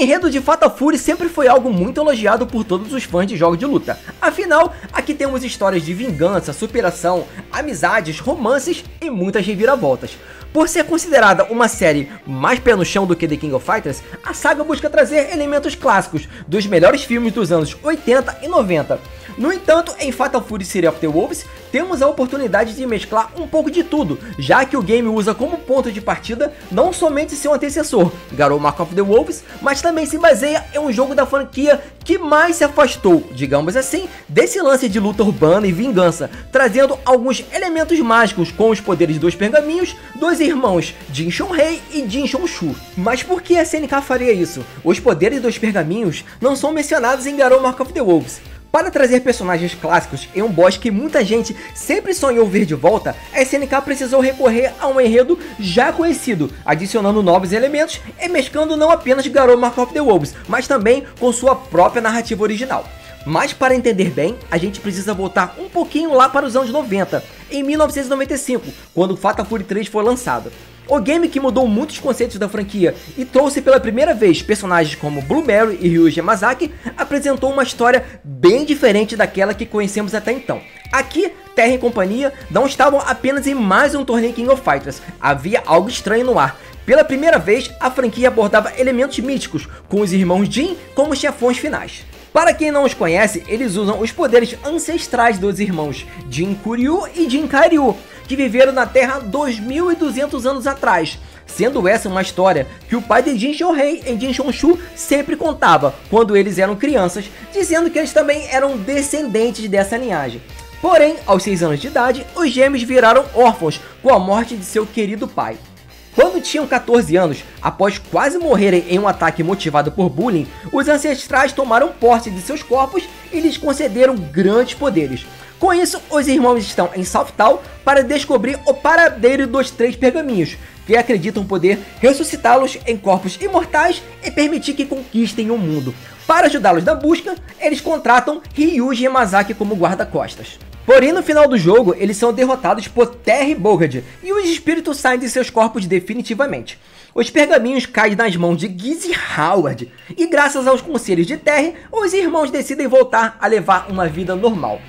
enredo de Fatal Fury sempre foi algo muito elogiado por todos os fãs de jogos de luta. Afinal, aqui temos histórias de vingança, superação, amizades, romances e muitas reviravoltas. Por ser considerada uma série mais pé no chão do que The King of Fighters, a saga busca trazer elementos clássicos dos melhores filmes dos anos 80 e 90. No entanto, em Fatal Fury City of the Wolves, temos a oportunidade de mesclar um pouco de tudo, já que o game usa como ponto de partida não somente seu antecessor, Garou Mark of the Wolves, mas também se baseia em um jogo da franquia que mais se afastou, digamos assim, desse lance de luta urbana e vingança, trazendo alguns elementos mágicos com os poderes dos pergaminhos dos irmãos Jin Shou-hei e Jin Shou-shu. Mas por que a SNK faria isso? Os poderes dos pergaminhos não são mencionados em Garou Mark of the Wolves. Para trazer personagens clássicos em um boss que muita gente sempre sonhou ver de volta, a SNK precisou recorrer a um enredo já conhecido, adicionando novos elementos e mesclando não apenas Garou Mark of the Wolves, mas também com sua própria narrativa original. Mas para entender bem, a gente precisa voltar um pouquinho lá para os anos 90, em 1995, quando Fatal Fury 3 foi lançado. O game que mudou muitos conceitos da franquia e trouxe pela primeira vez personagens como Blue Mary e Ryuji Yamazaki, apresentou uma história bem diferente daquela que conhecemos até então. Aqui, Terra e companhia não estavam apenas em mais um torneio King of Fighters, havia algo estranho no ar. Pela primeira vez, a franquia abordava elementos míticos, com os irmãos Jin como chefões finais. Para quem não os conhece, eles usam os poderes ancestrais dos irmãos Jin Kuryu e Jin Kaiiryu, que viveram na Terra 2200 anos atrás, sendo essa uma história que o pai de Jin Shou-hei e Jin Shou-shu sempre contava quando eles eram crianças, dizendo que eles também eram descendentes dessa linhagem. Porém, aos 6 anos de idade, os gêmeos viraram órfãos com a morte de seu querido pai. Quando tinham 14 anos, após quase morrerem em um ataque motivado por bullying, os ancestrais tomaram posse de seus corpos e lhes concederam grandes poderes. Com isso, os irmãos estão em South Town para descobrir o paradeiro dos 3 pergaminhos, que acreditam poder ressuscitá-los em corpos imortais e permitir que conquistem o mundo. Para ajudá-los na busca, eles contratam Ryuji Yamazaki como guarda-costas. Porém, no final do jogo, eles são derrotados por Terry Bogard e os espíritos saem de seus corpos definitivamente. Os pergaminhos caem nas mãos de Gizzy Howard e, graças aos conselhos de Terry, os irmãos decidem voltar a levar uma vida normal.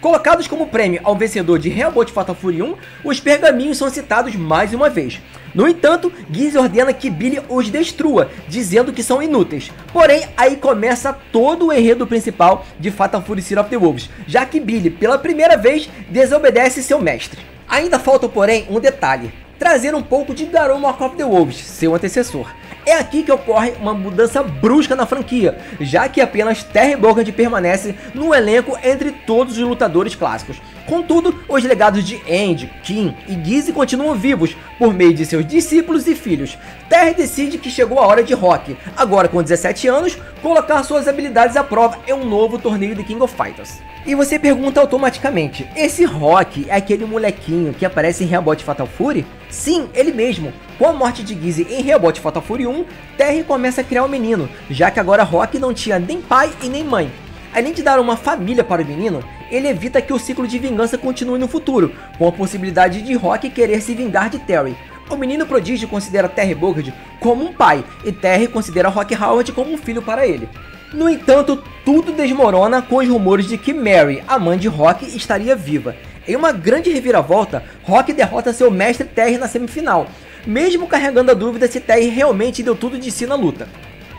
Colocados como prêmio ao vencedor de Hellbolt Fatal Fury 1, os pergaminhos são citados mais uma vez. No entanto, Gizzy ordena que Billy os destrua, dizendo que são inúteis. Porém, aí começa todo o enredo principal de Fatal Fury City of the Wolves, já que Billy, pela primeira vez, desobedece seu mestre. Ainda falta, porém, um detalhe: trazer um pouco de Garou Mark of the Wolves, seu antecessor. É aqui que ocorre uma mudança brusca na franquia, já que apenas Terry Bogard permanece no elenco entre todos os lutadores clássicos. Contudo, os legados de Andy, Kim e Gizzy continuam vivos por meio de seus discípulos e filhos. Terry decide que chegou a hora de Rock, agora com 17 anos, colocar suas habilidades à prova em um novo torneio de King of Fighters. E você pergunta automaticamente, esse Rock é aquele molequinho que aparece em Hellbolt Fatal Fury? Sim, ele mesmo. Com a morte de Gizzy em Hellbolt Fatal Fury 1, Terry começa a criar um menino, já que agora Rock não tinha nem pai e nem mãe. Além de dar uma família para o menino, ele evita que o ciclo de vingança continue no futuro, com a possibilidade de Rock querer se vingar de Terry. O menino prodígio considera Terry Bogard como um pai, e Terry considera Rock Howard como um filho para ele. No entanto, tudo desmorona com os rumores de que Mary, a mãe de Rock, estaria viva. Em uma grande reviravolta, Rock derrota seu mestre Terry na semifinal, mesmo carregando a dúvida se Terry realmente deu tudo de si na luta.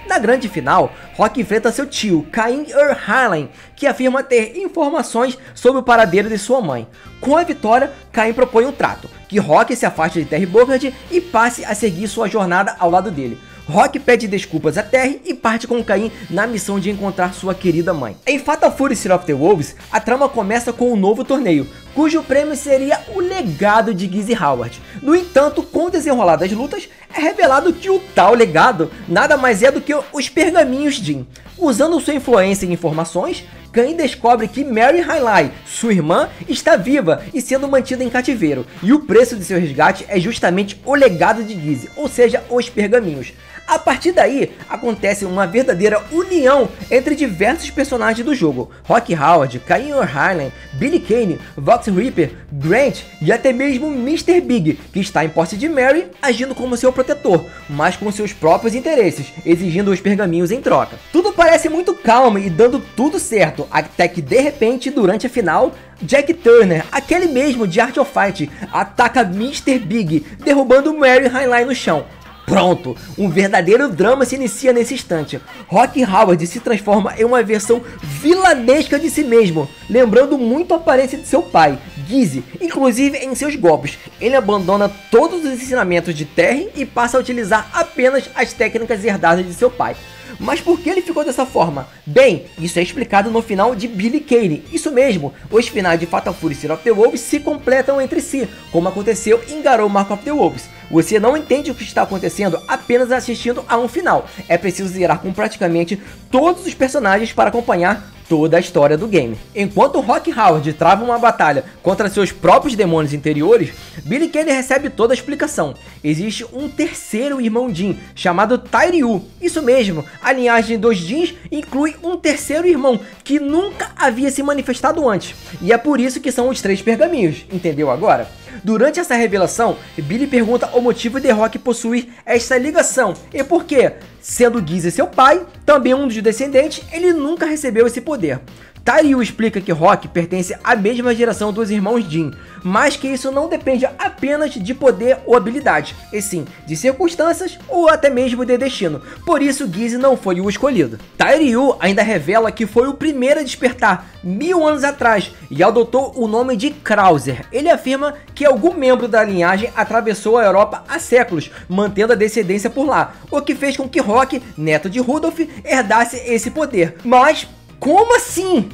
Na grande final, Rock enfrenta seu tio, Cain Harlan, que afirma ter informações sobre o paradeiro de sua mãe. Com a vitória, Cain propõe um trato, que Rock se afaste de Terry Bogard e passe a seguir sua jornada ao lado dele. Rock pede desculpas a Terry e parte com Cain na missão de encontrar sua querida mãe. Em Fatal Fury City of the Wolves, a trama começa com um novo torneio, cujo prêmio seria o legado de Gizzy Howard. No entanto, com o desenrolar das lutas, é revelado que o tal legado nada mais é do que os pergaminhos Jin. Usando sua influência e informações, Cain descobre que Mary Hailai, sua irmã, está viva e sendo mantida em cativeiro, e o preço de seu resgate é justamente o legado de Gizzy, ou seja, os pergaminhos. A partir daí, acontece uma verdadeira união entre diversos personagens do jogo. Rock Howard, Cain O'Hanlon, Billy Kane, Vox Reaper, Grant e até mesmo Mr. Big, que está em posse de Mary, agindo como seu protetor, mas com seus próprios interesses, exigindo os pergaminhos em troca. Tudo parece muito calmo e dando tudo certo, até que de repente, durante a final, Jack Turner, aquele mesmo de Art of Fight, ataca Mr. Big, derrubando Mary Heinlein no chão. Pronto, um verdadeiro drama se inicia nesse instante. Rock Howard se transforma em uma versão vilanesca de si mesmo, lembrando muito a aparência de seu pai, Gizzy, inclusive em seus golpes. Ele abandona todos os ensinamentos de Terry e passa a utilizar apenas as técnicas herdadas de seu pai. Mas por que ele ficou dessa forma? Bem, isso é explicado no final de Billy Kane. Isso mesmo, os finais de Fatal Fury City of the Wolves se completam entre si, como aconteceu em Garou Mark of the Wolves. Você não entende o que está acontecendo apenas assistindo a um final. É preciso zerar com praticamente todos os personagens para acompanhar toda a história do game. Enquanto Rock Howard trava uma batalha contra seus próprios demônios interiores, Billy Kane recebe toda a explicação. Existe um terceiro irmão Jin, chamado Tairyu. Isso mesmo, a linhagem dos Jins inclui um terceiro irmão, que nunca havia se manifestado antes. E é por isso que são os 3 pergaminhos, entendeu agora? Durante essa revelação, Billy pergunta o motivo de Rock possuir esta ligação e por que, sendo Gizzy seu pai, também um dos descendentes, ele nunca recebeu esse poder. Tairyu explica que Rock pertence à mesma geração dos irmãos Jin, mas que isso não depende apenas de poder ou habilidade, e sim de circunstâncias ou até mesmo de destino. Por isso Gizzy não foi o escolhido. Tairyu ainda revela que foi o primeiro a despertar 1000 anos atrás e adotou o nome de Krauser. Ele afirma que algum membro da linhagem atravessou a Europa há séculos, mantendo a descendência por lá, o que fez com que Rock, neto de Rudolf, herdasse esse poder. Mas como assim?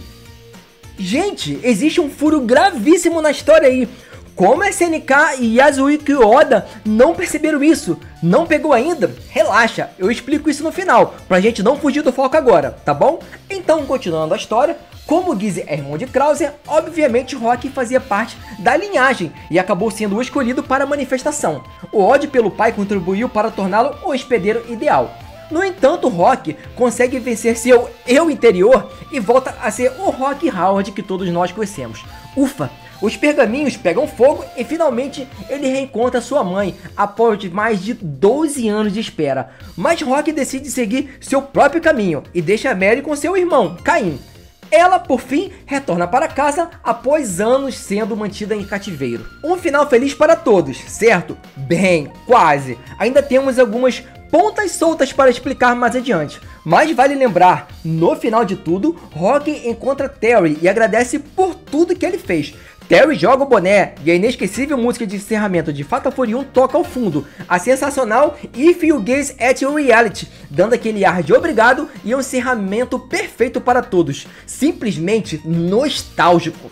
Gente, existe um furo gravíssimo na história aí. Como a SNK e Yasuhiko Oda não perceberam isso? Não pegou ainda? Relaxa, eu explico isso no final, pra gente não fugir do foco agora, tá bom? Então, continuando a história, como Gizzy é irmão de Krauser, obviamente Rock fazia parte da linhagem e acabou sendo o escolhido para a manifestação. O ódio pelo pai contribuiu para torná-lo o hospedeiro ideal. No entanto, Rock consegue vencer seu eu interior e volta a ser o Rock Howard que todos nós conhecemos. Ufa! Os pergaminhos pegam fogo e finalmente ele reencontra sua mãe após mais de 12 anos de espera. Mas Rock decide seguir seu próprio caminho e deixa Mary com seu irmão, Cain. Ela, por fim, retorna para casa após anos sendo mantida em cativeiro. Um final feliz para todos, certo? Bem, quase. Ainda temos algumas pontas soltas para explicar mais adiante. Mas vale lembrar, no final de tudo, Rock encontra Terry e agradece por tudo que ele fez. Terry joga o boné e a inesquecível música de encerramento de Fatal Fury 1 toca ao fundo. A sensacional If You Gaze at Your Reality, dando aquele ar de obrigado e um encerramento perfeito para todos. Simplesmente nostálgico.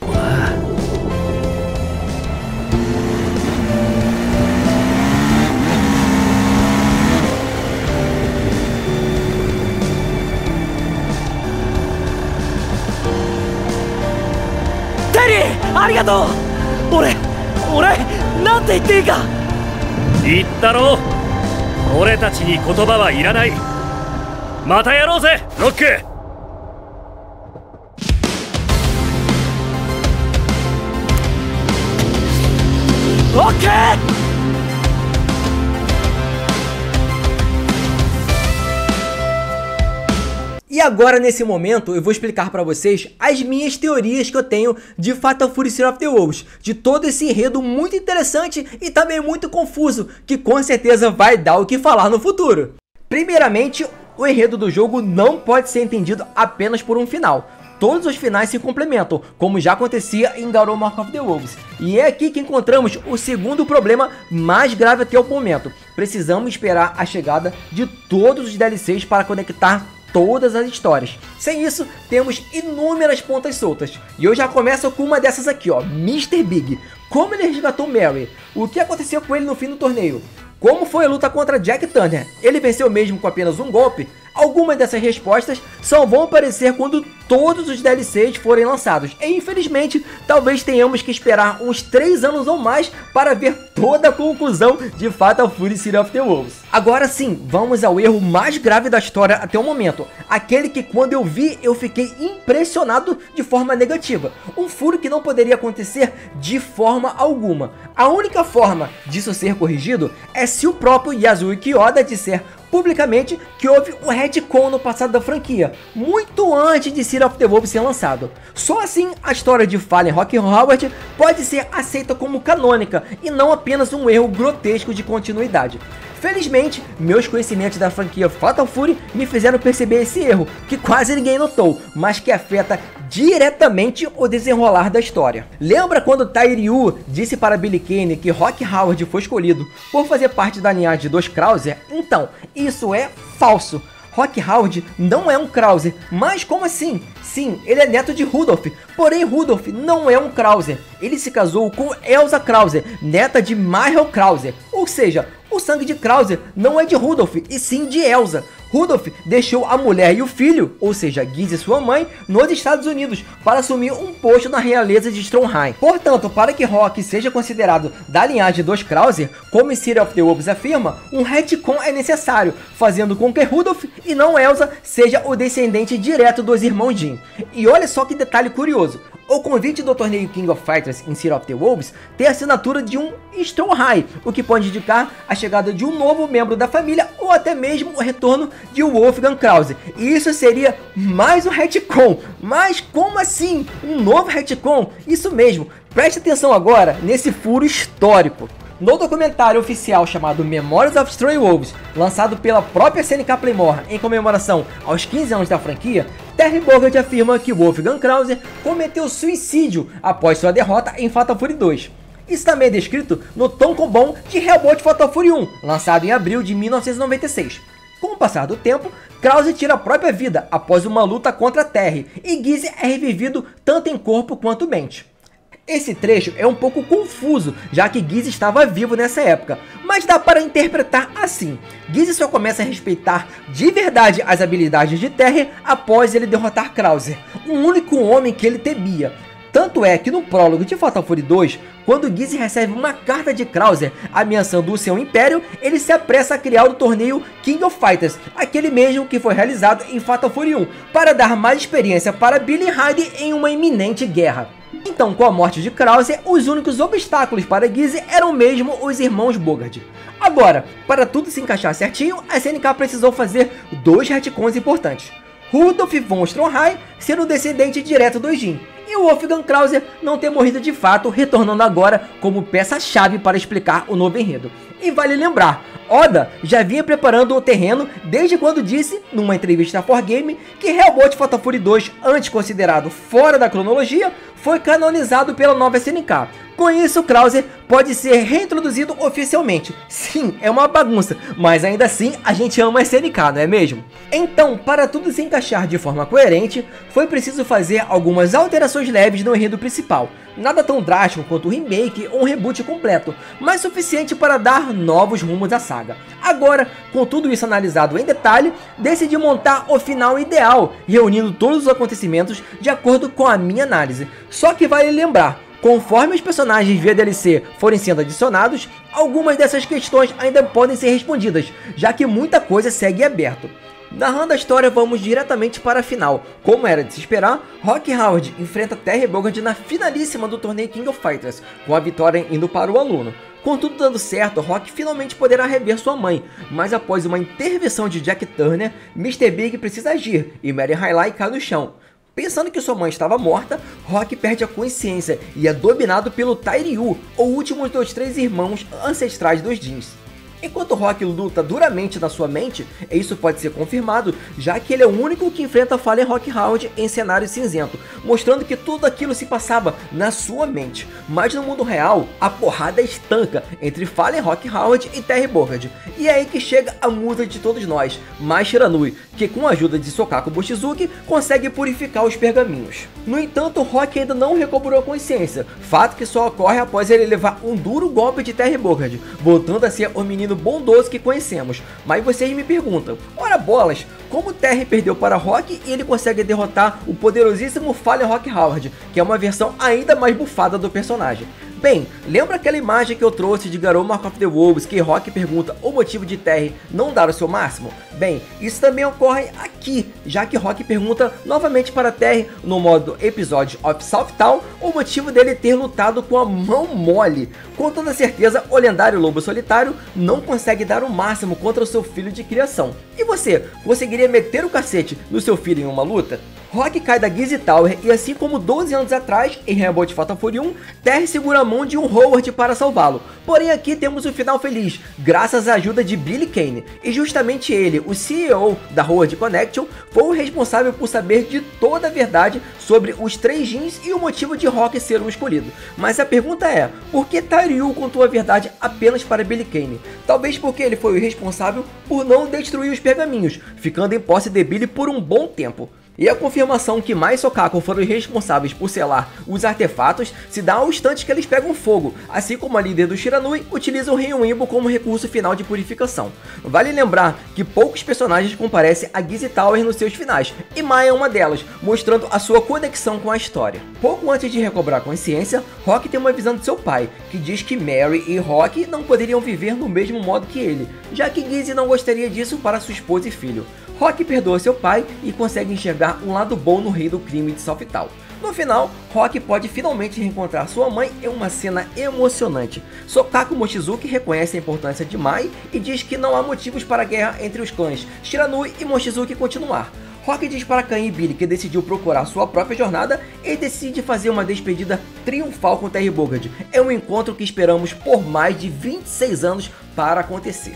Arigatou! Ore,なんて言っていいか言ったろ俺たちに言葉はいらないまたやろうぜロックオッケーE agora, nesse momento, eu vou explicar para vocês as minhas teorias que eu tenho de Fatal Fury City of the Wolves, de todo esse enredo muito interessante e também muito confuso, que com certeza vai dar o que falar no futuro. Primeiramente, o enredo do jogo não pode ser entendido apenas por um final. Todos os finais se complementam, como já acontecia em Garou Mark of the Wolves. E é aqui que encontramos o segundo problema mais grave até o momento. Precisamos esperar a chegada de todos os DLCs para conectar todas as histórias. Sem isso, temos inúmeras pontas soltas. E eu já começo com uma dessas aqui, ó, Mr. Big. Como ele resgatou Mary? O que aconteceu com ele no fim do torneio? Como foi a luta contra Jack Turner? Ele venceu mesmo com apenas um golpe? Algumas dessas respostas só vão aparecer quando todos os DLCs forem lançados. E infelizmente, talvez tenhamos que esperar uns 3 anos ou mais para ver toda a conclusão de Fatal Fury City of the Wolves. Agora sim, vamos ao erro mais grave da história até o momento. Aquele que quando eu vi, eu fiquei impressionado de forma negativa. Um furo que não poderia acontecer de forma alguma. A única forma disso ser corrigido é se o próprio Yasuaki Oda disser publicamente que houve um retcon no passado da franquia, muito antes de City of the Wolves ser lançado. Só assim a história de Fallen Rock Howard pode ser aceita como canônica e não apenas um erro grotesco de continuidade. Felizmente, meus conhecimentos da franquia Fatal Fury me fizeram perceber esse erro, que quase ninguém notou, mas que afeta diretamente o desenrolar da história. Lembra quando Tairyu disse para Billy Kane que Rock Howard foi escolhido por fazer parte da linhagem dos Krauser? Então, isso é falso. Rock Howard não é um Krauser, mas como assim? Sim, ele é neto de Rudolph, porém Rudolph não é um Krauser. Ele se casou com Elsa Krauser, neta de Michael Krauser, ou seja, o sangue de Krauser não é de Rudolph, e sim de Elsa. Rudolph deixou a mulher e o filho, ou seja, Giz e sua mãe, nos Estados Unidos para assumir um posto na realeza de Stromheim. Portanto, para que Rock seja considerado da linhagem dos Krauser, como em City of the Wolves afirma, um retcon é necessário, fazendo com que Rudolph e não Elsa seja o descendente direto dos irmãos Jin. E olha só que detalhe curioso. O convite do torneio King of Fighters em City of the Wolves tem a assinatura de um Stromheim, o que pode indicar a chegada de um novo membro da família ou até mesmo o retorno de Wolfgang Krause. E isso seria mais um retcon. Mas como assim? Um novo retcon? Isso mesmo. Preste atenção agora nesse furo histórico. No documentário oficial chamado Memories of Stray Wolves, lançado pela própria SNK Playmore em comemoração aos 15 anos da franquia, Terry Bogard afirma que Wolfgang Krause cometeu suicídio após sua derrota em Fatal Fury 2. Isso também é descrito no Tonkobon de Hellbolt Fatal Fury 1, lançado em abril de 1996. Com o passar do tempo, Krause tira a própria vida após uma luta contra Terry, e Giz é revivido tanto em corpo quanto mente. Esse trecho é um pouco confuso, já que Giz estava vivo nessa época, mas dá para interpretar assim. Giz só começa a respeitar de verdade as habilidades de Terry após ele derrotar Krause, o único homem que ele temia. Tanto é que no prólogo de Fatal Fury 2, quando Giz recebe uma carta de Krause ameaçando o seu império, ele se apressa a criar o torneio King of Fighters, aquele mesmo que foi realizado em Fatal Fury 1, para dar mais experiência para Billy Hyde em uma iminente guerra. Então, com a morte de Krause, os únicos obstáculos para Giz eram mesmo os irmãos Bogard. Agora, para tudo se encaixar certinho, a SNK precisou fazer 2 retcons importantes. Rudolf von Stromheim ser o descendente direto do Jin, e o Wolfgang Krause não ter morrido de fato, retornando agora como peça-chave para explicar o novo enredo. E vale lembrar, Oda já vinha preparando o terreno desde quando disse, numa entrevista a 4Game, que Hellbolt Fatal Fury 2, antes considerado fora da cronologia, foi canonizado pela nova SNK. Com isso, Krause pode ser reintroduzido oficialmente. Sim, é uma bagunça, mas ainda assim a gente ama a SNK, não é mesmo? Então, para tudo se encaixar de forma coerente, foi preciso fazer algumas alterações leves no enredo principal. Nada tão drástico quanto um remake ou um reboot completo, mas suficiente para dar novos rumos à saga. Agora, com tudo isso analisado em detalhe, decidi montar o final ideal, reunindo todos os acontecimentos de acordo com a minha análise. Só que vale lembrar, conforme os personagens via DLC forem sendo adicionados, algumas dessas questões ainda podem ser respondidas, já que muita coisa segue aberto. Narrando a história, vamos diretamente para a final. Como era de se esperar, Rock Howard enfrenta Terry Bogard na finalíssima do torneio King of Fighters, com a vitória indo para o aluno. Com tudo dando certo, Rock finalmente poderá rever sua mãe, mas após uma intervenção de Jack Turner, Mr. Big precisa agir e Mary Highlight cai no chão. Pensando que sua mãe estava morta, Rock perde a consciência e é dominado pelo Tairyu, o último dos 3 irmãos ancestrais dos Jins. Enquanto Rock luta duramente na sua mente, e isso pode ser confirmado, já que ele é o único que enfrenta Fallen Rock Howard em cenário cinzento, mostrando que tudo aquilo se passava na sua mente. Mas no mundo real, a porrada estanca entre Fallen Rock Howard e Terry Bogard. E é aí que chega a musa de todos nós, Mai Shiranui, que com a ajuda de Sokaku Bushizuki, consegue purificar os pergaminhos. No entanto, Rock ainda não recobrou a consciência, fato que só ocorre após ele levar um duro golpe de Terry Bogard, voltando a ser o menino menino bondoso que conhecemos. Mas vocês me perguntam, ora bolas, como Terry perdeu para Rock e ele consegue derrotar o poderosíssimo Fallen Rock Howard, que é uma versão ainda mais bufada do personagem? Bem, lembra aquela imagem que eu trouxe de Garou Mark of the Wolves que Rock pergunta o motivo de Terry não dar o seu máximo? Bem, isso também ocorre aqui, já que Rock pergunta novamente para Terry no modo Episode of South Town o motivo dele ter lutado com a mão mole. Com toda certeza, o lendário Lobo Solitário não consegue dar o máximo contra o seu filho de criação. E você, conseguiria meter o cacete no seu filho em uma luta? Rock cai da Gizzy Tower e assim como 12 anos atrás, em Reboot Fatal Fury 1, Terry segura a mão de um Howard para salvá-lo. Porém aqui temos o final feliz, graças à ajuda de Billy Kane. E justamente ele, o CEO da Howard Connection, foi o responsável por saber de toda a verdade sobre os 3 Jins e o motivo de Rock ser o escolhido. Mas a pergunta é, por que Tairyu contou a verdade apenas para Billy Kane? Talvez porque ele foi o responsável por não destruir os pergaminhos, ficando em posse de Billy por um bom tempo. E a confirmação que Mai e Sokaku foram os responsáveis por selar os artefatos se dá ao instante que eles pegam fogo, assim como a líder do Shiranui utiliza o Ryuimbo como recurso final de purificação. Vale lembrar que poucos personagens comparecem a Gizzy Tower nos seus finais, e Mai é uma delas, mostrando a sua conexão com a história. Pouco antes de recobrar a consciência, Rock tem uma visão de seu pai, que diz que Mary e Rock não poderiam viver no mesmo modo que ele, já que Gizzy não gostaria disso para sua esposa e filho. Rock perdoa seu pai e consegue enxergar um lado bom no rei do crime de South Town. No final, Rock pode finalmente reencontrar sua mãe em uma cena emocionante. Sokaku Mochizuki reconhece a importância de Mai e diz que não há motivos para a guerra entre os clãs Shiranui e Mochizuki continuar. Rock diz para Kain e Billy que decidiu procurar sua própria jornada e decide fazer uma despedida triunfal com Terry Bogard. É um encontro que esperamos por mais de 26 anos para acontecer.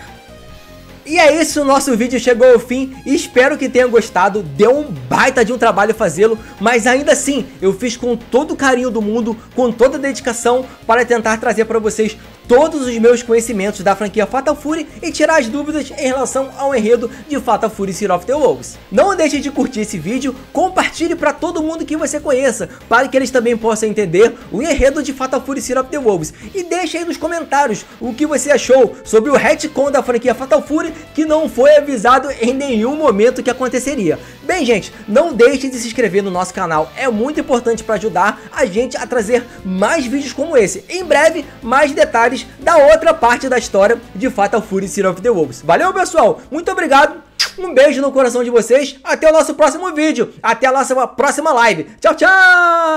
E é isso, o nosso vídeo chegou ao fim, espero que tenha gostado, deu um baita de um trabalho fazê-lo, mas ainda assim, eu fiz com todo o carinho do mundo, com toda a dedicação, para tentar trazer para vocês todos os meus conhecimentos da franquia Fatal Fury e tirar as dúvidas em relação ao enredo de Fatal Fury City of the Wolves. Não deixe de curtir esse vídeo, compartilhe para todo mundo que você conheça, para que eles também possam entender o enredo de Fatal Fury City of the Wolves. E deixe aí nos comentários o que você achou sobre o retcon da franquia Fatal Fury, que não foi avisado em nenhum momento que aconteceria. Bem, gente, não deixe de se inscrever no nosso canal, é muito importante para ajudar a gente a trazer mais vídeos como esse. Em breve, mais detalhes da outra parte da história de Fatal Fury City of the Wolves. Valeu, pessoal, muito obrigado, um beijo no coração de vocês, até o nosso próximo vídeo, até a nossa próxima live. Tchau, tchau!